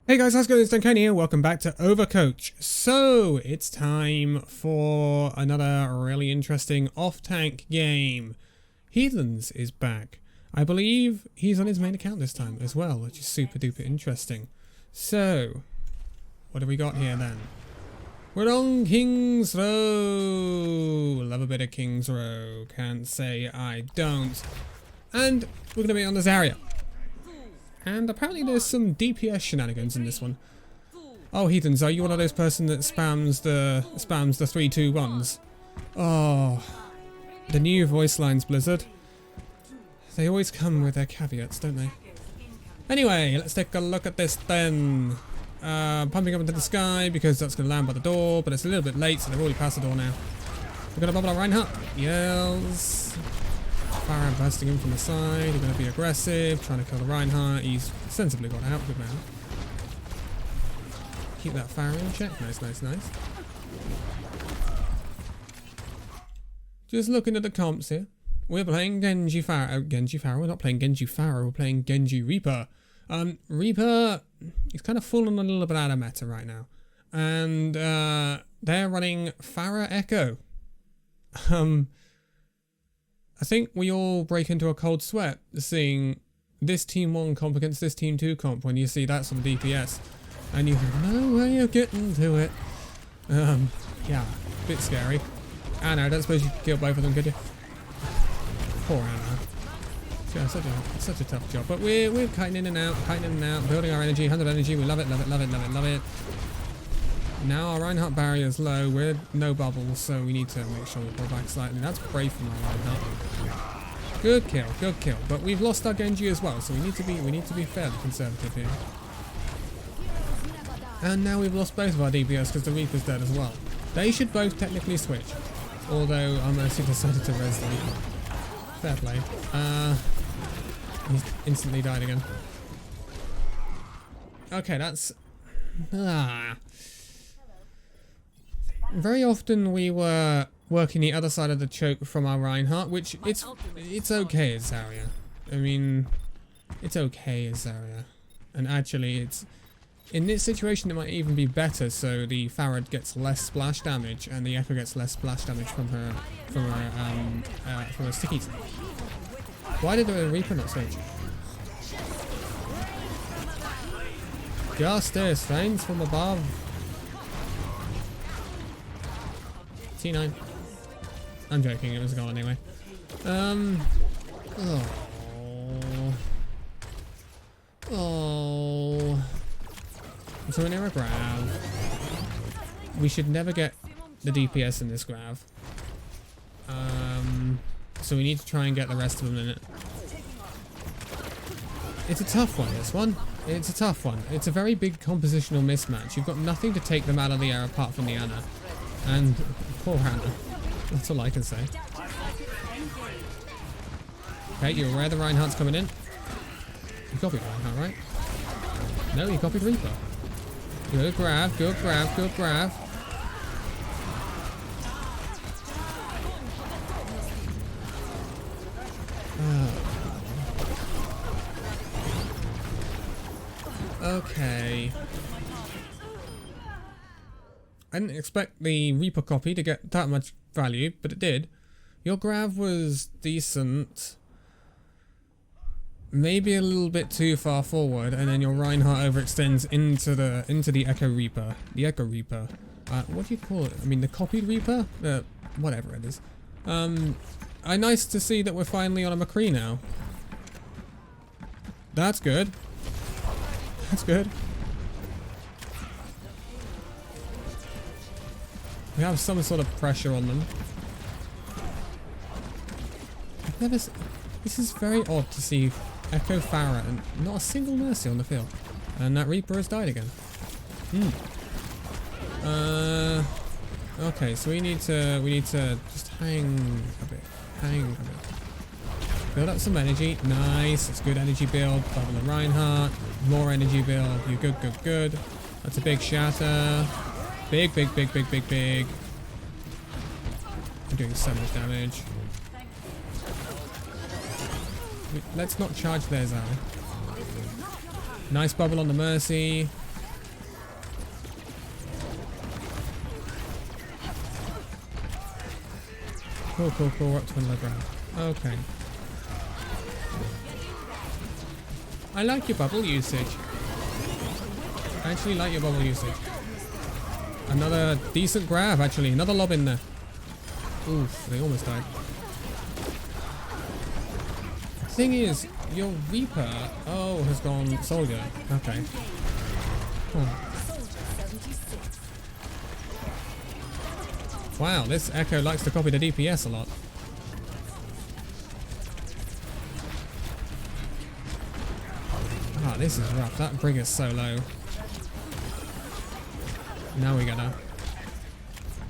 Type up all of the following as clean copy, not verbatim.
Hey guys, how's it going? It's Danconia. Welcome back to Overcoach. So, it's time for another really interesting off-tank game. Heathens is back. I believe he's on his main account this time as well, which is super duper interesting. So, what do we got here then? We're on King's Row. Love a bit of King's Row. Can't say I don't. And we're going to be on the Zarya. And apparently there's some DPS shenanigans in this one. Oh, Heathens, are you one of those person that spams the 3-2-1s? Oh, the new voice lines, Blizzard. They always come with their caveats, don't they? Anyway, let's take a look at this then. Pumping up into the sky because that's going to land by the door, but it's a little bit late, so they've already passed the door now. We're going to bubble our Reinhardt. Yells. Farah bursting in from the side. We're going to be aggressive, trying to kill the Reinhardt. He's sensibly got out. Good man. Keep that Farah in check. Nice, nice, nice. Just looking at the comps here. We're playing Genji Farah. We're not playing Genji Farah. We're playing Genji Reaper. Reaper is kind of falling a little bit out of meta right now. And they're running Farah Echo. I think we all break into a cold sweat seeing this Team 1 comp against this Team 2 comp when you see that sort of DPS. And you have no way of getting to it. Yeah, bit scary. Anna, I don't suppose you could kill both of them, could you? Poor Anna. Yeah, such a tough job. But we're kiting in and out, building our energy, 100 energy. We love it, love it, love it, love it, love it. Now our Reinhardt barrier is low. We're no bubbles, so we need to make sure we pull back slightly. That's brave from our Reinhardt. Good kill, good kill. But we've lost our Genji as well, so we need to be fairly conservative here. And now we've lost both of our DPS because the Reaper's dead as well. They should both technically switch. Although our Mercy decided to res the Reaper. Fair play. He's instantly died again. Okay, that's... Very often we were working the other side of the choke from our Reinhardt, which it's okay as Zarya. I mean, it's okay as Zarya. And actually, it's in this situation it might even be better, so the Farad gets less splash damage and the Echo gets less splash damage from her stickies. Why did the Reaper not switch? Justice reigns from above. T9. I'm joking, it was a goal anyway. Oh. So we're near a grav. We should never get the DPS in this grav. So we need to try and get the rest of them in it. It's a tough one, this one. It's a tough one. It's a very big compositional mismatch. You've got nothing to take them out of the air apart from the Anna. And poor Hannah. That's all I can say. Okay, you're aware the Reinhardt's coming in? You copied Reinhardt, right? No, you copied Reaper. Good grab, good grab, good grab. Okay. I didn't expect the Reaper copy to get that much value, but it did. Your grav was decent. Maybe a little bit too far forward, and then your Reinhardt overextends into the Echo Reaper. The Echo Reaper. What do you call it? I mean, the copied Reaper? Whatever it is. Nice to see that we're finally on a McCree now. That's good. That's good. We have some sort of pressure on them. I've never... This is very odd to see Echo Farah and not a single Mercy on the field. And that Reaper has died again. Okay, so we need to just hang a bit. Build up some energy. Nice. It's good energy build. Bubble the Reinhardt. More energy build. You're good, good, good. That's a big shatter. Big, big, big, big, big, big. I'm doing so much damage. Let's not charge there, Zarya. Nice bubble on the Mercy. Cool, cool, cool. Up to another grab. Okay. I like your bubble usage. I actually like your bubble usage. Another decent grab, actually. Another lob in there. Oof, they almost died. Thing is, your Reaper, has gone Soldier. Okay. Wow, this Echo likes to copy the DPS a lot. Ah, this is rough. That Brig is so low. Now we gotta...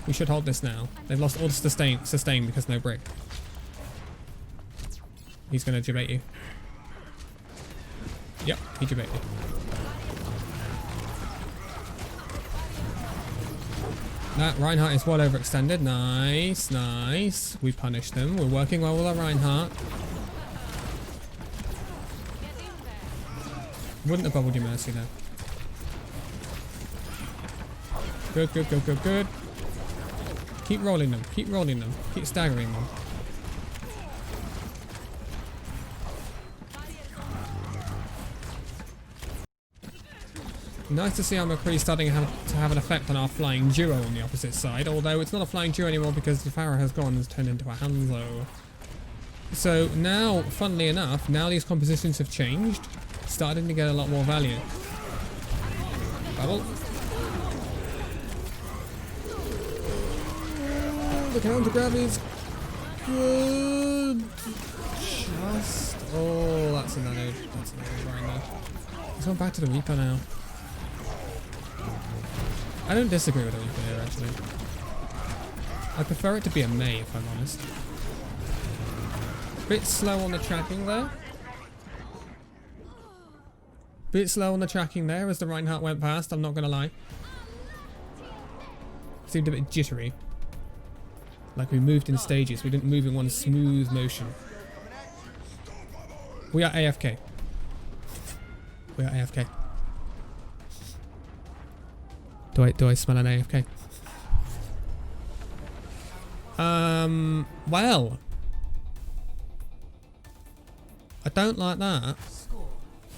We should hold this now. They've lost all the sustain because no Brig. He's gonna debate you. Yep, he debated you. That Reinhardt is well overextended. Nice, nice. We punished them. We're working well with our Reinhardt. Wouldn't have bubbled your Mercy there. Good, good, good, good, good. Keep rolling them. Keep rolling them. Keep staggering them. Nice to see our McCree starting to have an effect on our flying duo on the opposite side, although it's not a flying duo anymore because the Farah has gone and has turned into a Hanzo. So now, funnily enough, now these compositions have changed, starting to get a lot more value. Bubble. The counter grab is good. Just... Oh, that's a node. That's a node right now. Let's go back to the Reaper now. I don't disagree with the Reaper here, actually. I prefer it to be a Mei, if I'm honest. Bit slow on the tracking there. Bit slow on the tracking there as the Reinhardt went past, I'm not going to lie. Seemed a bit jittery. Like we moved in stages, we didn't move in one smooth motion. We are AFK. We are AFK. Do I smell an AFK? Well. I don't like that.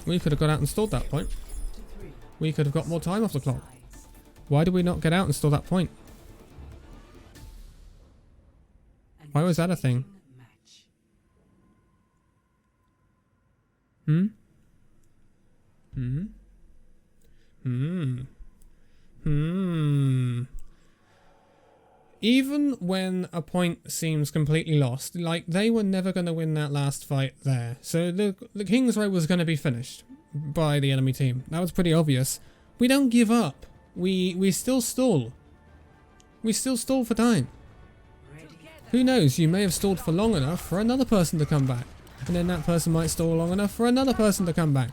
We could have got out and stalled that point. We could have got more time off the clock. Why did we not get out and stall that point? Why was that a thing? Hmm? Hmm? Hmm. Hmm. Even when a point seems completely lost, like they were never going to win that last fight there. So the Kingsway was going to be finished by the enemy team. That was pretty obvious. We don't give up. We still stall. We still stall for time. Who knows, you may have stalled for long enough for another person to come back. And then that person might stall long enough for another person to come back.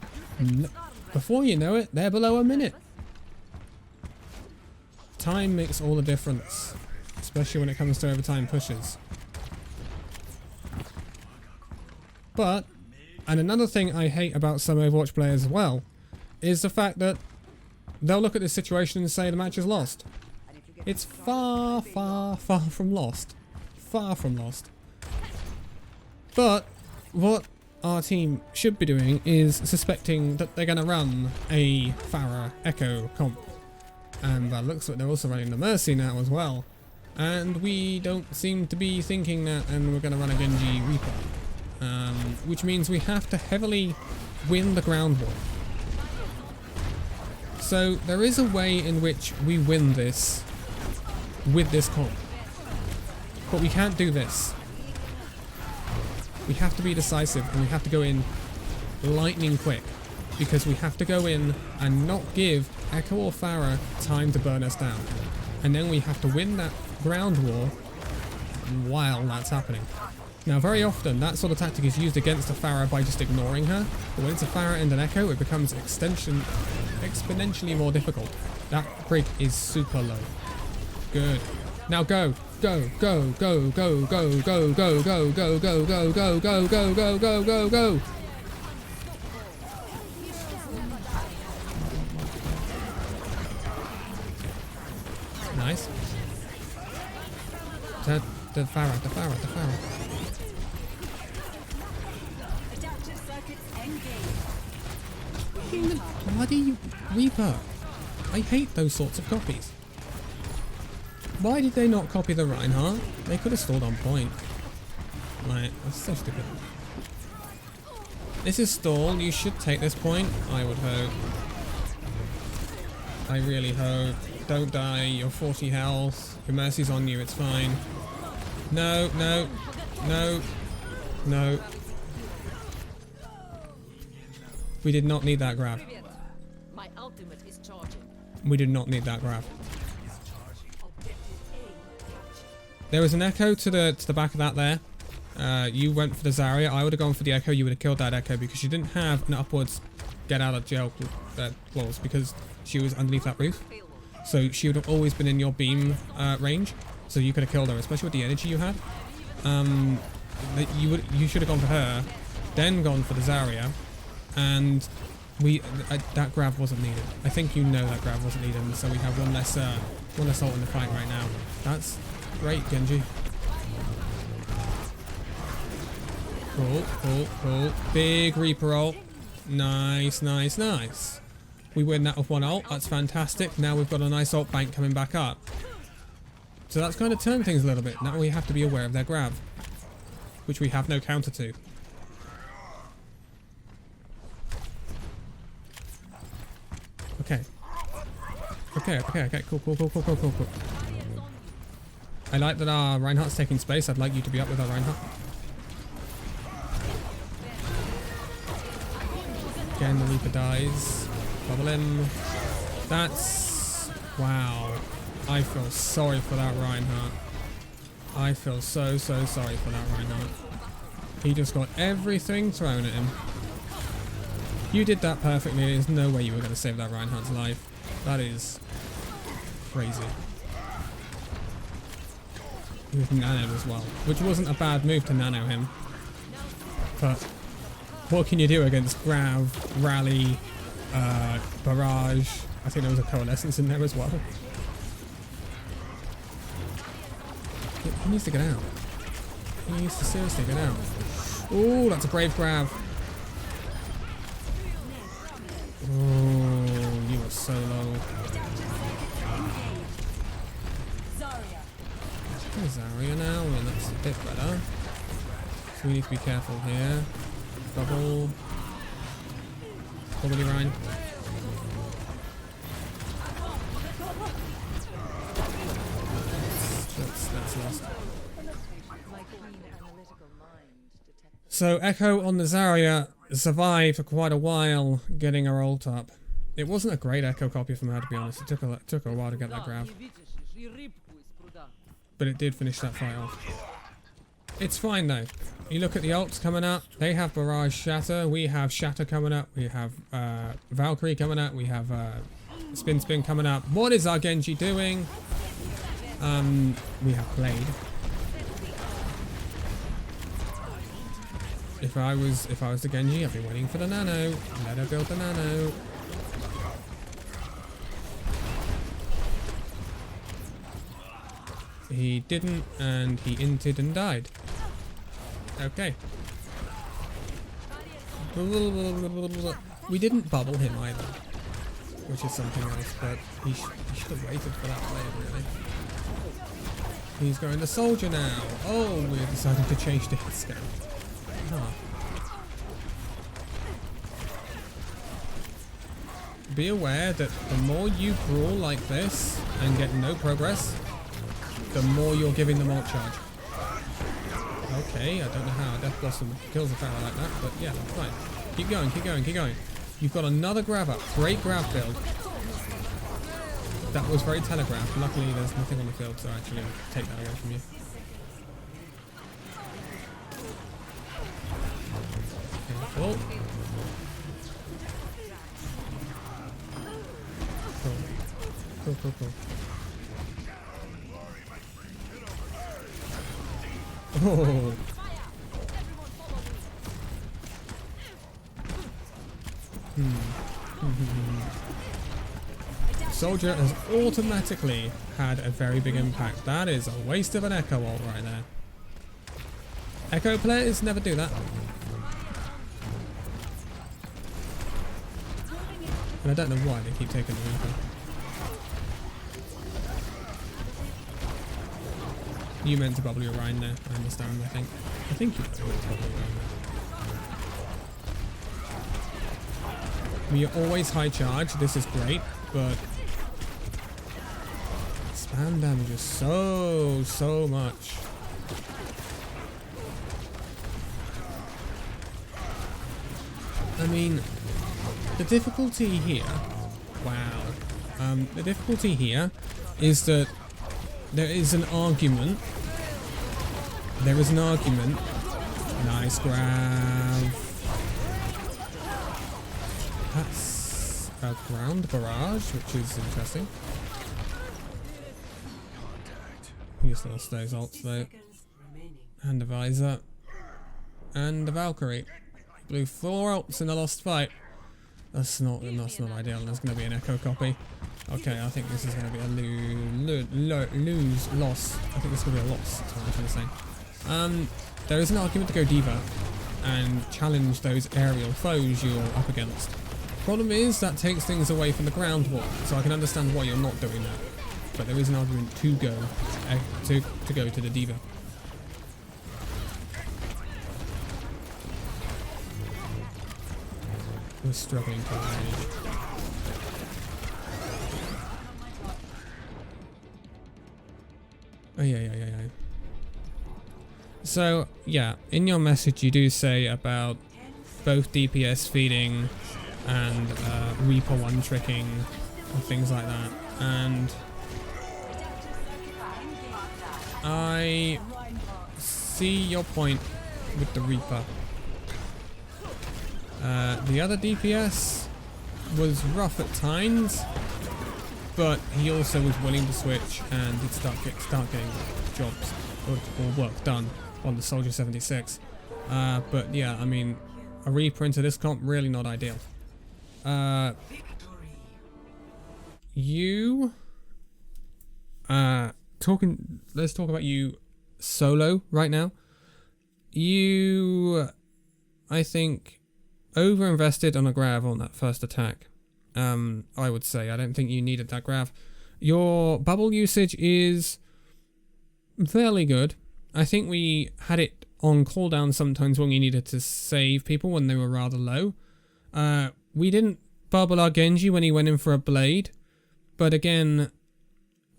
Before you know it, they're below a minute. Time makes all the difference. Especially when it comes to overtime pushes. But, and another thing I hate about some Overwatch players as well, is the fact that they'll look at this situation and say the match is lost. It's far, far, far from lost. Far from lost. But what our team should be doing is suspecting that they're going to run a Farah Echo comp. And that looks like they're also running the Mercy now as well. And we don't seem to be thinking that, and we're going to run a Genji Reaper. Which means we have to heavily win the ground war. So there is a way in which we win this with this comp. But we can't do this. We have to be decisive and we have to go in lightning quick. Because we have to go in and not give Echo or Farah time to burn us down. And then we have to win that ground war while that's happening. Now very often that sort of tactic is used against a Farah by just ignoring her. But when it's a Farah and an Echo, it becomes exponentially more difficult. That Brig is super low. Good. Now go. Go, go, go, go, go, go, go, go, go, go, go, go, go, go, go, go, go, go. Nice. the Farah, the Farah, the Farah. Bloody Reaper. I hate those sorts of copies. Why did they not copy the Reinhardt? They could have stalled on point. Right, that's so stupid. This is stall. You should take this point. I would hope. I really hope. Don't die. You're 40 health. Your mercy's on you. It's fine. No, no, no, no. We did not need that grab. My ultimate is charging. We did not need that grab. There was an echo to the back of that there. You went for the Zarya. I would have gone for the echo. You would have killed that echo because you didn't have an upwards get out of jail clause because she was underneath that roof. So she would have always been in your beam range. So you could have killed her, especially with the energy you had. You should have gone for her, then gone for the Zarya, and that grab wasn't needed. I think you know that grab wasn't needed, and so we have one less ult in the fight right now. That's great, Genji. Cool, cool, cool. Big Reaper ult. Nice, nice, nice. We win that with one ult. That's fantastic. Now we've got a nice ult bank coming back up. So that's kind of turned things a little bit. Now we have to be aware of their grab, which we have no counter to. Okay. Okay. Cool. I like that our Reinhardt's taking space. I'd like you to be up with our Reinhardt. Again, the Reaper dies. Bubble him. That's... Wow. I feel sorry for that Reinhardt. I feel so sorry for that Reinhardt. He just got everything thrown at him. You did that perfectly. There's no way you were going to save that Reinhardt's life. That is crazy. He was nanoed as well, which wasn't a bad move to nano him. But what can you do against Grav, Rally, Barrage? I think there was a Coalescence in there as well. He needs to get out. He needs to seriously get out. Oh, that's a brave grab. Oh, you are so low. Zarya now, and that's a bit better. So we need to be careful here. Bubble. Bubbly Rhine. That's lost. So Echo on the Zarya survived for quite a while, getting her ult up. It wasn't a great Echo copy from her, to be honest. It took her a while to get that grab. But it did finish that fight off. It's fine though. You look at the ults coming up. They have Barrage Shatter. We have Shatter coming up. We have Valkyrie coming up. We have Spin coming up. What is our Genji doing? We have Blade. If I was the Genji, I'd be waiting for the nano. Let her build the nano. He didn't, and he inted and died. Okay. We didn't bubble him either, which is something else, but he should have waited for that blade, really. He's going to soldier now. Oh, we're deciding to change to hit scan. Huh. Be aware that the more you brawl like this and get no progress, the more you're giving them ult charge. Okay, I don't know how Death Blossom kills a Pharaoh like that, but yeah, that's fine. Keep going, keep going, keep going. You've got another grab up. Great grab build. That was very telegraphed. Luckily, there's nothing on the field to actually take that away from you. Careful. Cool. Oh. Soldier has automatically had a very big impact. That is a waste of an Echo ult right there. Echo players never do that. And I don't know why they keep taking the Reaper. You meant to bubble your Rhine there, I understand, I think. I think you meant to bubble your Rhine there. I mean, you're always high charge, this is great, but spam damage is so much. I mean, the difficulty here, wow, the difficulty here is that there is an argument, nice grab, that's a ground barrage, which is interesting. He just lost those ults though, and the visor, and the Valkyrie. Blew 4 ults in the lost fight. That's not ideal. There's going to be an Echo copy. Okay, I think this is going to be a loss. I think this is going to be a loss. That's what I'm trying to say. There is an argument to go Diva and challenge those aerial foes you're up against. Problem is that takes things away from the ground war, so I can understand why you're not doing that. But there is an argument to go to go to the Diva. We're struggling to engage. Oh yeah. So yeah, in your message you do say about both DPS feeding and Reaper one tricking and things like that, and I see your point with the Reaper. The other DPS was rough at times, but he also was willing to switch and did start getting jobs or work done on the Soldier 76. But yeah, I mean, a Reaper into this comp, really not ideal. Let's talk about you solo right now. You, I think, over-invested on a grav on that first attack. I would say. I don't think you needed that grav. Your bubble usage is fairly good. I think we had it on cooldown sometimes when we needed to save people when they were rather low. We didn't bubble our Genji when he went in for a blade. But again,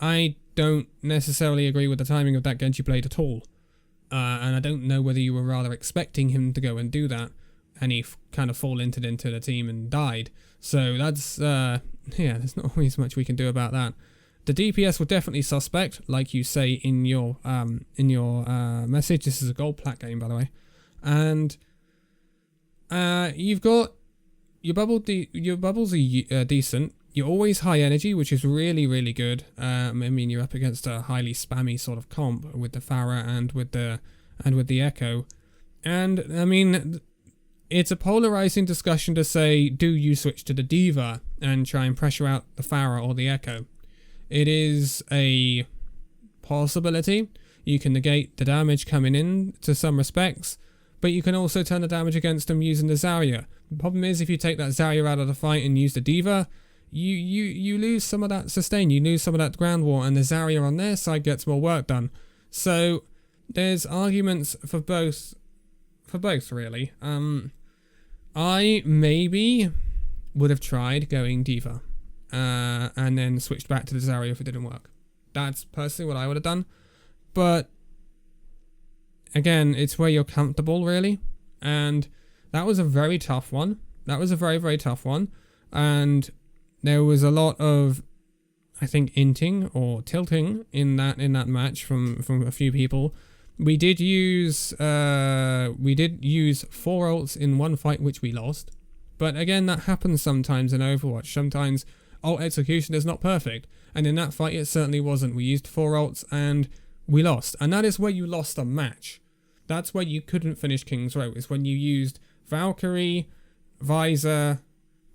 I don't necessarily agree with the timing of that Genji blade at all. And I don't know whether you were rather expecting him to go and do that, and he kind of fall into the team and died. So that's, yeah, there's not always much we can do about that. The DPS were definitely suspect, like you say in your message. This is a gold plat game, by the way. And you've got your bubbles are decent. You're always high energy, which is really, really good. I mean, you're up against a highly spammy sort of comp with the Pharah and with the Echo. And I mean, it's a polarizing discussion to say, do you switch to the Diva and try and pressure out the Pharah or the Echo? It is a possibility. You can negate the damage coming in to some respects, but you can also turn the damage against them using the Zarya. The problem is, if you take that Zarya out of the fight and use the Diva, you lose some of that sustain, you lose some of that ground war, and the Zarya on their side gets more work done. So there's arguments for both really. I maybe would have tried going Diva and then switched back to the Zarya if it didn't work. That's personally what I would have done. But again, it's where you're comfortable, really. And that was a very tough one. That was a very, very tough one. And there was a lot of, I think, inting or tilting in that match from a few people. We did use 4 ults in one fight, which we lost. But again, that happens sometimes in Overwatch. Sometimes ult execution is not perfect. And in that fight, it certainly wasn't. We used 4 ults and we lost. And that is where you lost a match. That's where you couldn't finish King's Row. Is when you used Valkyrie, Visor,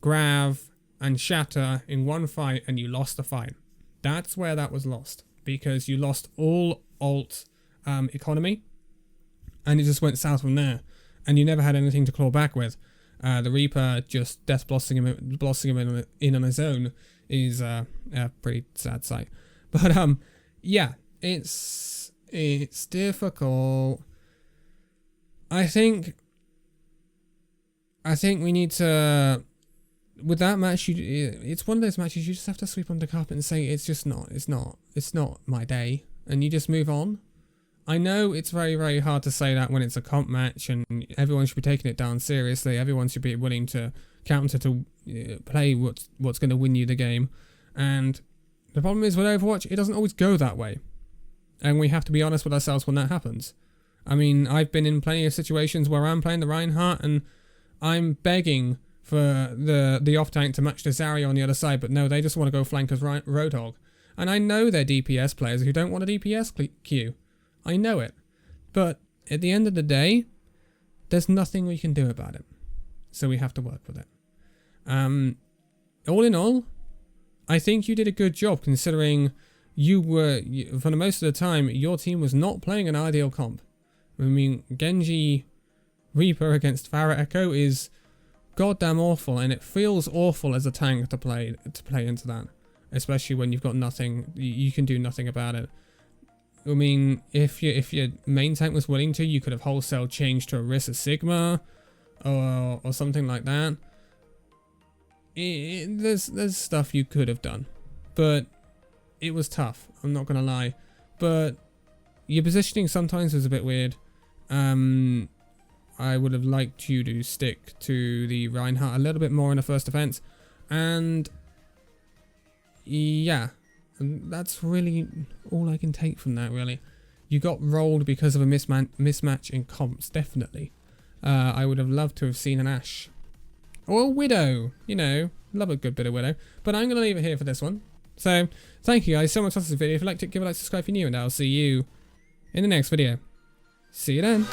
Grav, and shatter in one fight and you lost the fight. That's where that was lost, because you lost all ult economy and it just went south from there, and you never had anything to claw back with. The Reaper just death blossing him in on his own is a pretty sad sight. But yeah, it's difficult. I think we need to, with that match, it's one of those matches you just have to sweep under the carpet and say it's not my day, and you just move on. I know it's very, very hard to say that when it's a comp match and everyone should be taking it down seriously. Everyone should be willing to counter to play what's going to win you the game. And the problem is with Overwatch, it doesn't always go that way. And we have to be honest with ourselves when that happens. I mean, I've been in plenty of situations where I'm playing the Reinhardt and I'm begging for the off-tank to match the Zarya on the other side, but no, they just want to go flank as Roadhog. And I know they're DPS players who don't want a DPS queue. I know it. But at the end of the day, there's nothing we can do about it. So we have to work with it. All in all, I think you did a good job, considering for the most of the time, your team was not playing an ideal comp. I mean, Genji Reaper against Pharah Echo is goddamn awful, and it feels awful as a tank to play into that. Especially when you've got nothing, you can do nothing about it. I mean, if your main tank was willing to, you could have wholesale changed to a Orisa Sigma or something like that. There's stuff you could have done, but it was tough. I'm not gonna lie, but your positioning sometimes was a bit weird. I would have liked you to stick to the Reinhardt a little bit more in the first defense, and yeah. And that's really all I can take from that, really. You got rolled because of a mismatch in comps, definitely. I would have loved to have seen an Ashe. Or a Widow, you know. Love a good bit of Widow. But I'm going to leave it here for this one. So, thank you guys so much for watching this video. If you liked it, give it a like, subscribe if you're new, and I'll see you in the next video. See you then.